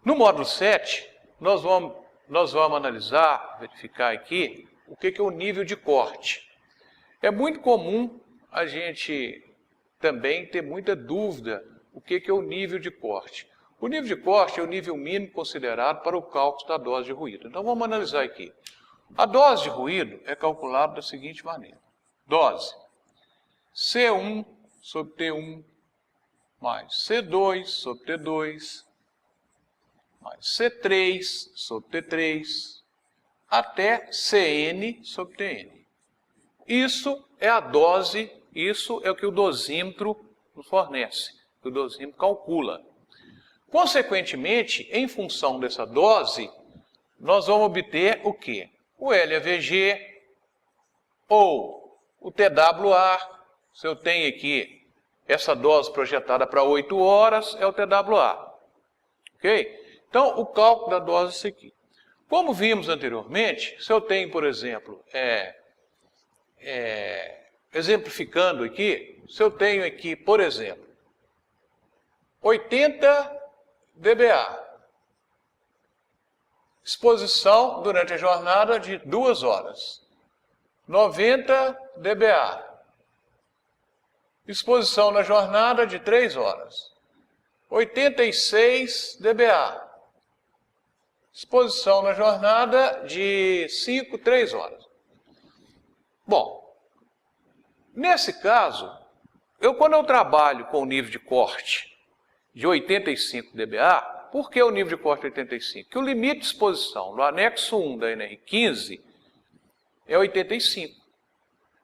No módulo 7, nós vamos analisar, verificar aqui, o que é o nível de corte. É muito comum a gente também ter muita dúvida o que é o nível de corte. O nível de corte é o nível mínimo considerado para o cálculo da dose de ruído. Então vamos analisar aqui. A dose de ruído é calculada da seguinte maneira. Dose C1 sobre T1 mais C2 sobre T2 mais C3 sobre T3 até Cn sobre Tn. Isso é a dose, isso é o que o dosímetro nos fornece, que o dosímetro calcula. Consequentemente, em função dessa dose, nós vamos obter o quê? O LAVG ou o TWA. Se eu tenho aqui essa dose projetada para 8 horas, é o TWA. Ok? Então, o cálculo da dose é esse aqui. Como vimos anteriormente, se eu tenho, por exemplo, exemplificando aqui, se eu tenho aqui, por exemplo, 80 dBA, exposição durante a jornada de 2 horas, 90 dBA, exposição na jornada de 3 horas, 86 dBA, exposição na jornada de 3 horas. Bom, nesse caso, quando eu trabalho com o nível de corte de 85 dBA, por que o nível de corte 85? Porque o limite de exposição no anexo 1 da NR15 é 85.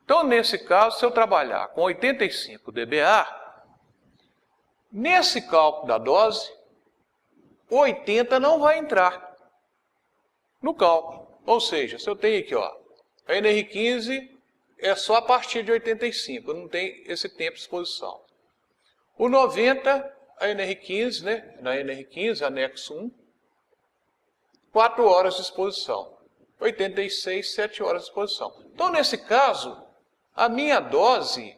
Então, nesse caso, se eu trabalhar com 85 dBA, nesse cálculo da dose, 80 não vai entrar no cálculo. Ou seja, se eu tenho aqui, ó, a NR15 é só a partir de 85, não tem esse tempo de exposição. O 90, a NR15, né? Na NR15, anexo 1, 4 horas de exposição. 86, 7 horas de exposição. Então, nesse caso, a minha dose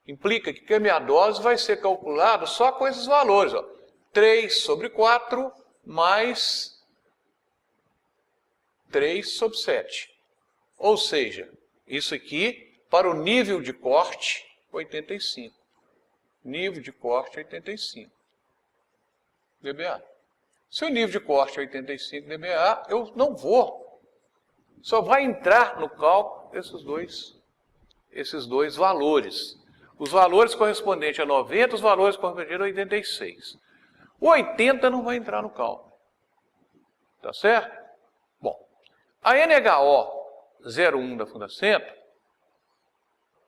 implica que a minha dose vai ser calculada só com esses valores, ó. 3 sobre 4 mais 3 sobre 7. Ou seja, isso aqui para o nível de corte 85. Nível de corte 85 dBA. Se o nível de corte é 85 dBA, eu não vou. Só vai entrar no cálculo esses dois valores. Os valores correspondentes a 90, os valores correspondentes a 86. O 80 não vai entrar no cálculo. Tá certo? Bom, a NHO 01 da Fundacentro,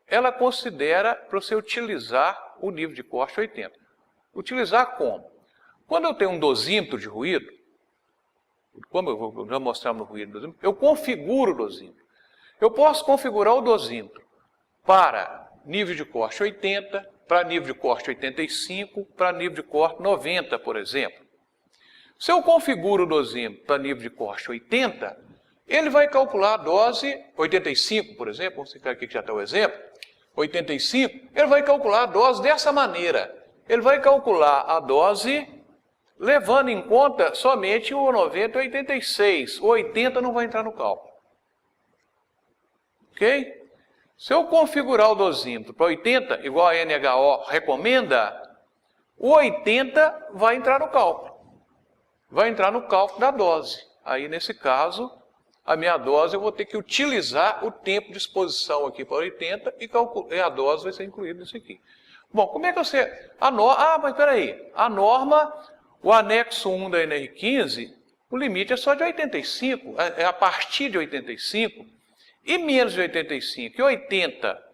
ela considera para você utilizar o nível de corte 80. Utilizar como? Quando eu tenho um dosímetro de ruído, como eu vou já mostrar no ruído do dosímetro, eu configuro o dosímetro. Eu posso configurar o dosímetro para nível de corte 80, para nível de corte 85, para nível de corte 90, por exemplo. Se eu configuro o dosímetro para nível de corte 80, ele vai calcular a dose 85, por exemplo, vamos citar aqui que já está o exemplo, 85, ele vai calcular a dose dessa maneira. Ele vai calcular a dose levando em conta somente o 90 e 86. O 80 não vai entrar no cálculo. Ok? Se eu configurar o dosímetro para 80, igual a NHO recomenda, o 80 vai entrar no cálculo. Vai entrar no cálculo da dose. Aí, nesse caso, a minha dose eu vou ter que utilizar o tempo de exposição aqui para 80 e a dose vai ser incluída nisso aqui. Bom, como é que você... mas peraí. A norma, o anexo 1 da NR15, o limite é só de 85. É a partir de 85. E menos de 85, e 80,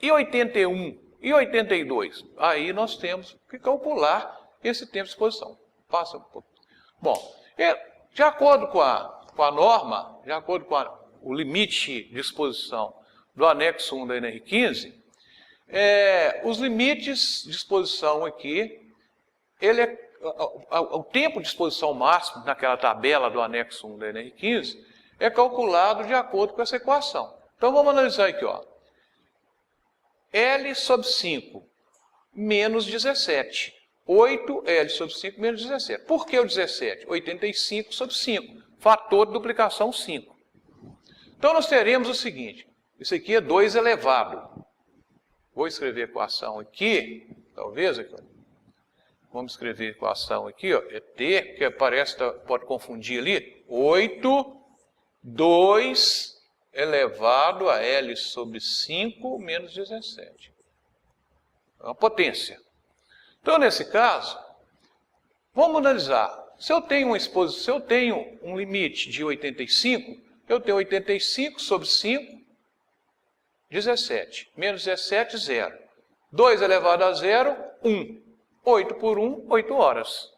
e 81, e 82. Aí nós temos que calcular esse tempo de exposição. Passa um pouco. Bom, de acordo com a norma, de acordo com o limite de exposição do anexo 1 da NR15, os limites de exposição aqui, o tempo de exposição máximo naquela tabela do anexo 1 da NR15 é calculado de acordo com essa equação. Então vamos analisar aqui, ó. L sobre 5 menos 17. 8L sobre 5 menos 17. Por que o 17? 85 sobre 5. Fator de duplicação 5. Então, nós teremos o seguinte. Isso aqui é 2 elevado. Vou escrever a equação aqui. Talvez aqui. Vamos escrever a equação aqui. Ó, é T, que parece, pode confundir ali. 8, 2 elevado a L sobre 5 menos 17. É uma potência. Então, nesse caso, vamos analisar. Se eu tenho um limite de 85, eu tenho 85 sobre 5, 17. Menos 17, 0. 2 elevado a 0, 1. 8 por 1, 8 horas.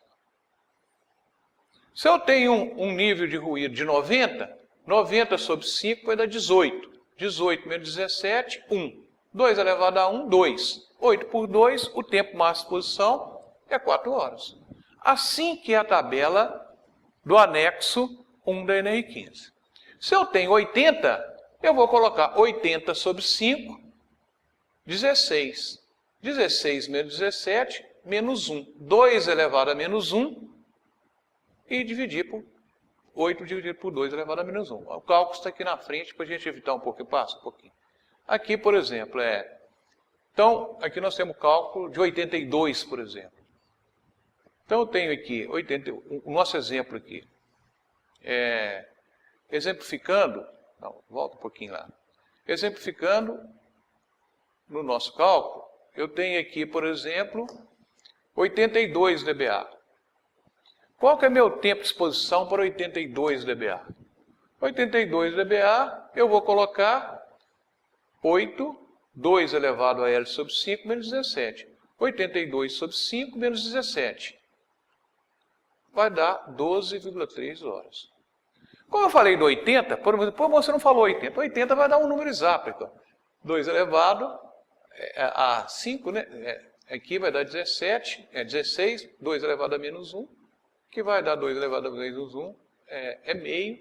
Se eu tenho um nível de ruído de 90, 90 sobre 5 vai dar 18. 18 menos 17, 1. 2 elevado a 1, 2. 8 por 2, o tempo máximo de exposição é 4 horas. Assim que é a tabela do anexo 1 da NR15. Se eu tenho 80, eu vou colocar 80 sobre 5, 16. 16 menos 17, menos 1. 2 elevado a menos 1 e dividir por 8 dividido por 2 elevado a menos 1. O cálculo está aqui na frente para a gente evitar um pouquinho. Passa um pouquinho. Aqui, por exemplo, Então, aqui nós temos o cálculo de 82, por exemplo. Então, eu tenho aqui o nosso exemplo aqui. Exemplificando, não, volta um pouquinho lá. Exemplificando no nosso cálculo, eu tenho aqui, por exemplo, 82 dBA. Qual que é meu tempo de exposição para 82 dBA? 82 dBA, eu vou colocar 8, 2 elevado a L sobre 5 menos 17. 82 sobre 5 menos 17. Vai dar 12,3 horas. Como eu falei do 80, por exemplo, você não falou 80. 80 vai dar um número exato. Então. 2 elevado a 5, né? Aqui vai dar 17, 16, 2 elevado a menos 1, que vai dar 2 elevado a menos 1, é meio,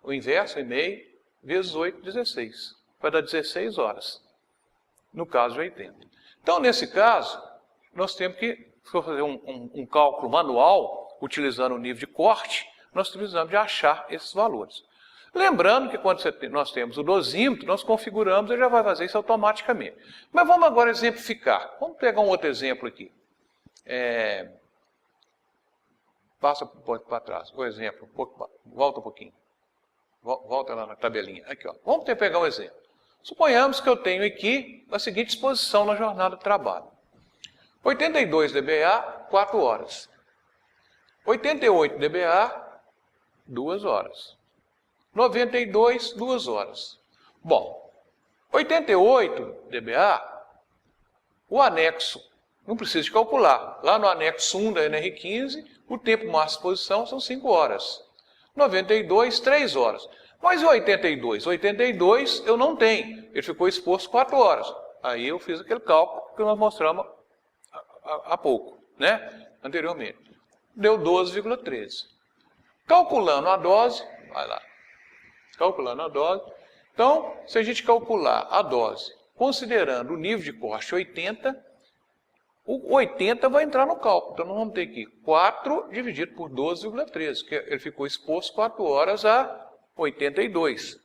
o inverso é meio, vezes 8, 16. Vai dar 16 horas, no caso de 80. Então, nesse caso, nós temos que fazer um cálculo manual, utilizando o nível de corte, nós precisamos de achar esses valores. Lembrando que quando nós temos o dosímetro, nós configuramos, ele já vai fazer isso automaticamente. Mas vamos agora exemplificar. Vamos pegar um outro exemplo aqui. Passa para trás, o exemplo, volta um pouquinho. Volta lá na tabelinha. Aqui, ó. Vamos pegar um exemplo. Suponhamos que eu tenho aqui a seguinte exposição na jornada de trabalho. 82 dBA, 4 horas. 88 dBA, 2 horas. 92, 2 horas. Bom, 88 dBA, o anexo, não precisa de calcular. Lá no anexo 1 da NR15, o tempo máximo de exposição são 5 horas. 92, 3 horas. Mas o 82? 82 eu não tenho. Ele ficou exposto 4 horas. Aí eu fiz aquele cálculo que nós mostramos há pouco, né? Anteriormente. Deu 12,13. Calculando a dose, vai lá. Calculando a dose. Então, se a gente calcular a dose, considerando o nível de corte 80, o 80 vai entrar no cálculo. Então, nós vamos ter aqui 4 dividido por 12,13, que ele ficou exposto 4 horas a 82.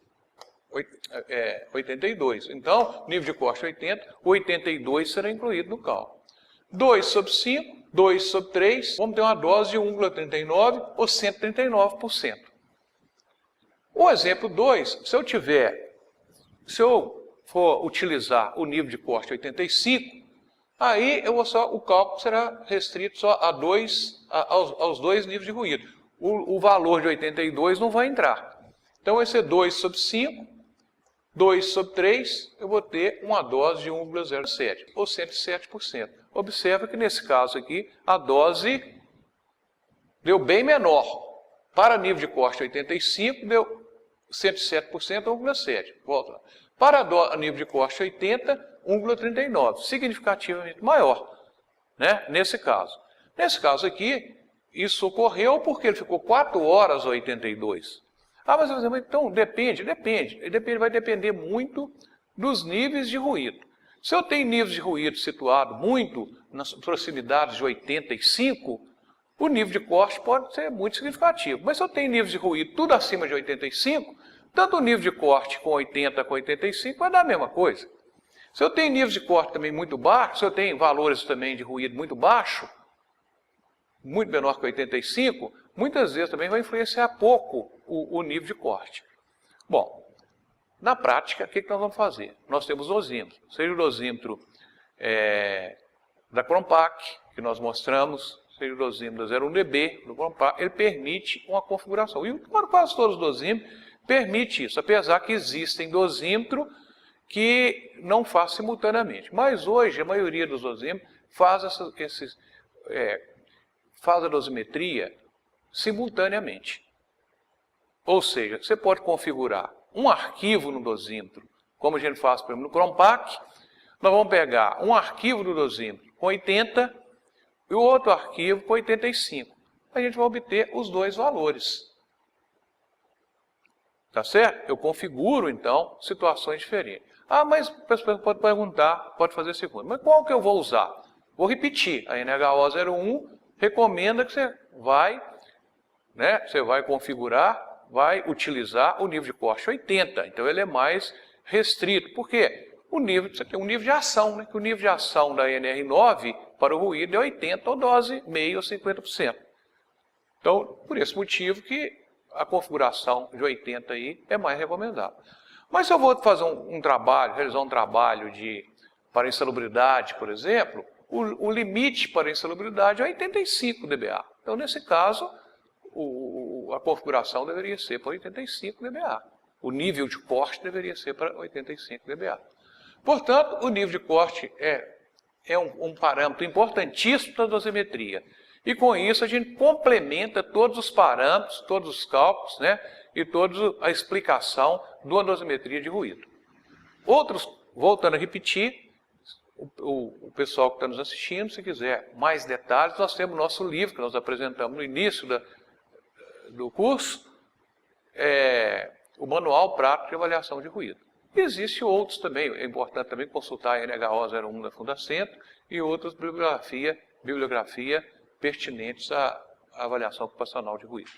82. Então, nível de corte 80, 82 será incluído no cálculo. 2 sobre 5, 2 sobre 3, vamos ter uma dose de 1,39 ou 139%. O exemplo 2, se eu for utilizar o nível de corte 85, aí o cálculo será restrito só aos dois níveis de ruído. O valor de 82 não vai entrar. Então, vai ser 2 sobre 5, 2 sobre 3, eu vou ter uma dose de 1,07, ou 107%. Observa que nesse caso aqui, a dose deu bem menor. Para nível de corte 85, deu 107% ou 1,7. Volta lá. Para nível de corte 80, 1,39. Significativamente maior, né? Nesse caso. Nesse caso aqui, isso ocorreu porque ele ficou 4 horas a 82. Mas então depende. Vai depender muito dos níveis de ruído. Se eu tenho níveis de ruído situado muito nas proximidades de 85, o nível de corte pode ser muito significativo. Mas se eu tenho níveis de ruído tudo acima de 85, tanto o nível de corte com 80 com 85 vai dar a mesma coisa. Se eu tenho níveis de corte também muito baixos, se eu tenho valores também de ruído muito baixo, muito menor que 85, muitas vezes também vai influenciar pouco o nível de corte. Bom, na prática, o que nós vamos fazer? Nós temos dosímetros, seja o dosímetro da Cronpac, que nós mostramos, seja o dosímetro da 01dB, do Cronpac, ele permite uma configuração. E quase todos os dosímetros permitem isso, apesar que existem dosímetros que não faz simultaneamente. Mas hoje, a maioria dos dosímetros faz a dosimetria simultaneamente. Ou seja, você pode configurar um arquivo no dosímetro, como a gente faz, por exemplo, no Cronpac. Nós vamos pegar um arquivo do dosímetro com 80 e o outro arquivo com 85. A gente vai obter os dois valores. Tá certo? Eu configuro, então, situações diferentes. Ah, mas a pessoa pode perguntar, pode fazer a segunda. Mas qual que eu vou usar? Vou repetir. A NHO 01 recomenda que você vai configurar, vai utilizar o nível de corte 80. Então, ele é mais restrito. Por quê? Você tem um nível de ação, né? Que o nível de ação da NR9 para o ruído é 80 ou dose meio ou 50%. Então, por esse motivo que a configuração de 80 aí é mais recomendável. Mas se eu vou fazer realizar um trabalho para insalubridade, por exemplo, o limite para insalubridade é 85 dBA. Então, nesse caso, a configuração deveria ser para 85 dBA. O nível de corte deveria ser para 85 dBA. Portanto, o nível de corte é um parâmetro importantíssimo da dosimetria. E com isso a gente complementa todos os parâmetros, todos os cálculos, né, e toda a explicação da dosimetria de ruído. Voltando a repetir, o pessoal que está nos assistindo, se quiser mais detalhes, nós temos nosso livro que nós apresentamos no início do curso, o Manual Prático de Avaliação de Ruído. Existem outros também, é importante também consultar a NHO 01 da Fundacentro e outras bibliografia pertinentes à avaliação ocupacional de ruído.